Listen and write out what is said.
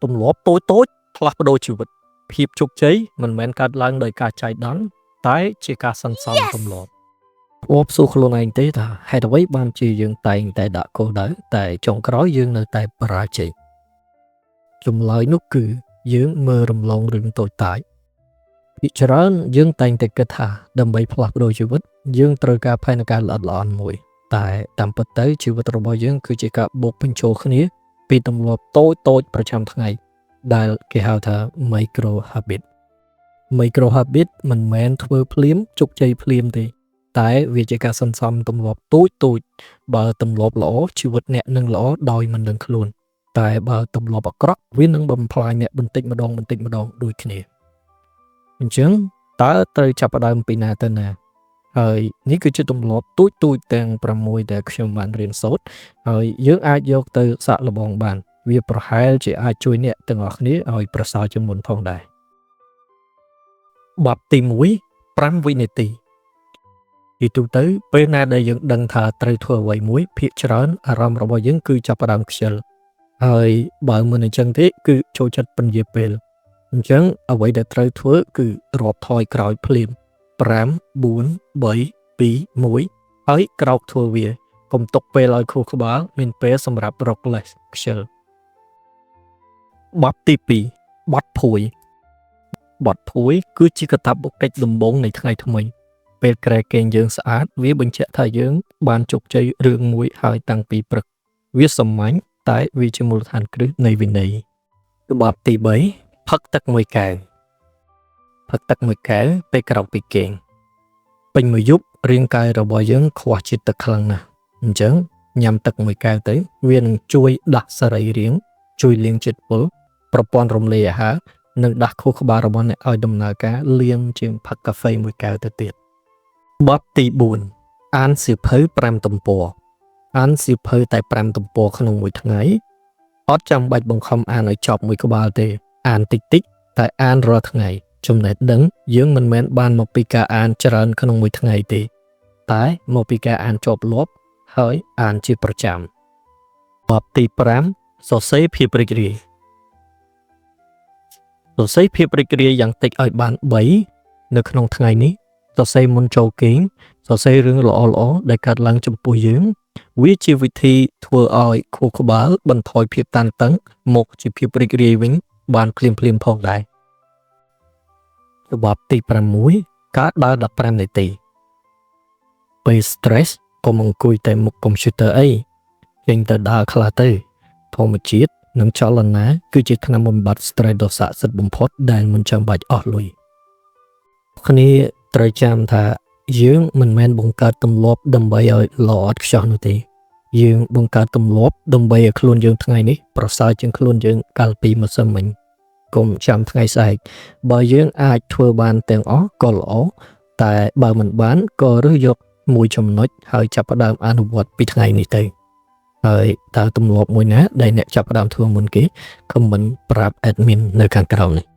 ទម្លាប់តូចផ្លាស់ប្ដូរជីវិតភាពជោគជ័យមិនមែនកើតឡើងដោយការចៃដន្យតែជាការសន្សំទម្លាប់អូបសួរខ្លួនឯងទេថាហេតុអ្វីបានជាយើងតែងតែដាក់គោលដៅតែចុងក្រោយយើងនៅតែបរាជ័យចម្លើយនោះគឺយើងមើលរំលងរឿងតូចតាចពីច្រើនយើងតែងតែគិតថាដើម្បីផ្លាស់ប្ដូរជីវិតយើងត្រូវការផែនការល្អិតល្អន់មួយតែតាមពិតទៅជីវិតរបស់យើងគឺជាការបូកបញ្ចូលគ្នាពីទម្លាប់តូចប្រចាំថ្ងៃដែលគេហៅថា micro habit មិនមែនធ្វើភ្លាមជោគជ័យភ្លាមទេតែវាជាការសន្សំទម្លាប់តូចបើទម្លាប់ល្អជីវិតអ្នកនឹងល្អដោយមិនដឹងខ្លួនតែបើទម្លាប់អាក្រក់វានឹងបំផ្លាញអ្នកបន្តិចម្ដងដូចគ្នាអញ្ចឹងតើត្រូវចាប់ផ្ដើមពីណាទៅណាហើយនេះគឺជាទម្លាប់តូចទាំង6ដែលខ្ញុំបានរៀនសូត្រហើយយើងអាចយកទៅសាកល្បងបានវាប្រហែលជាអាចជួយអ្នកទាំងអស់គ្នាឲ្យប្រសើរជាងមុនផងដែរបទទី1 5វិនាទីទីទូទៅពេលណាដែលយើងដឹងថាត្រូវធ្វើអ្វីមួយភាគច្រើនអារម្មណ៍របស់យើងគឺចាប់ផ្ដើមខ្ជិលហើយបើមិនអញ្ចឹងទេគឺចូលចិត្តពន្យាពេលអញ្ចឹងអ្វីដែលត្រូវធ្វើគឺរាប់ថយក្រោយភ្លាម5 4 3 2 1ហើយក្រោកធ្វើវាកុំទុកពេលឲ្យខួរក្បាលមានពេលសម្រាប់រកលេសខ្ជិលបទទី2បទភួយគឺជាកាតព្វកិច្ចដំបូងនៃថ្ងៃថ្មីពេលក្រែគេងយើងស្អាតវាបញ្ជាក់ថាយើងបានជោគជ័យរឿងមួយហើយតាំងពីព្រឹកវាសាមញ្ញតែវាជាមូលដ្ឋានគ្រឹះនៃវិន័យបទទី3ផឹកទឹកមួយកែវពេលក្រោកពីគេងពេញមួយយប់រាងកាយរបស់យើងខ្វះជាតិទឹកខ្លាំងណាស់អញ្ចឹងញ៉ាំទឹកមួយកែវទៅវានឹងជួយដាស់សរីរាង្គជួយលាងជាតិពុលប្រព័ន្ធរំលាយអាហារនិងដាស់ខួរក្បាលរបស់អ្នកឲ្យដំណើរការលឿនជាងផឹកកាហ្វេមួយកែវទៅទៀតបទទី4អានសៀវភៅ5ទំព័រអានសៀវភៅតែ5ទំព័រក្នុងមួយថ្ងៃអត់ចាំបាច់បង្ខំអានឲ្យចប់មួយក្បាលទេអានតិចតែអានរាល់ថ្ងៃចំណេះដឹងយើងមិនមែនបានមកពីការអានច្រើនក្នុងមួយថ្ងៃទេតែមកពីការអានជាប់លាប់ហើយអានជាប្រចាំបទទី5សរសេរភាពរីករាយយ៉ាងតិចឲ្យបាន3នៅក្នុងថ្ងៃនេះសរសេរមុនចូលគេងសរសេររឿងល្អដែលកើតឡើងចំពោះយើងវាជាវិធីធ្វើឲ្យខួរក្បាលបន្ថយភាពតានតឹងមកជាភាពរីករាយវិញបានភ្លាមផងដែរបទទី6ការដើរ15នាទីពេល stress កុំអង្គុយតែមុខកុំព្យូទ័រអីចេញទៅដើរខ្លះទៅធម្មជាតិនិងចលនាគឺជាថ្នាំបំបាត់ stress ដ៏ស័ក្តិសិទ្ធិបំផុតដែលមិនចាំបាច់អស់លុយគ្នាត្រូវចាំថាយើងមិនមែនបង្កើតទម្លាប់ដើម្បីឲ្យល្អឥតខ្ចោះនោះទេយើងបង្កើតទម្លាប់ដើម្បីឲ្យខ្លួនយើងថ្ងៃនេះប្រសើរជាងខ្លួនយើងកាលពីម្សិលមិញកុំចាំថ្ងៃស្អែកបើយើងអាចធ្វើបានទាំងអស់ក៏ល្អតែបើមិនបានក៏រើសយកមួយចំណុចហើយចាប់ផ្ដើមអនុវត្តពីថ្ងៃនេះទៅហើយតើទម្លាប់មួយណាដែលអ្នកចាប់ផ្ដើមធ្វើមុនគេខមមិនប្រាប់ admin នៅខាងក្រោមនេះ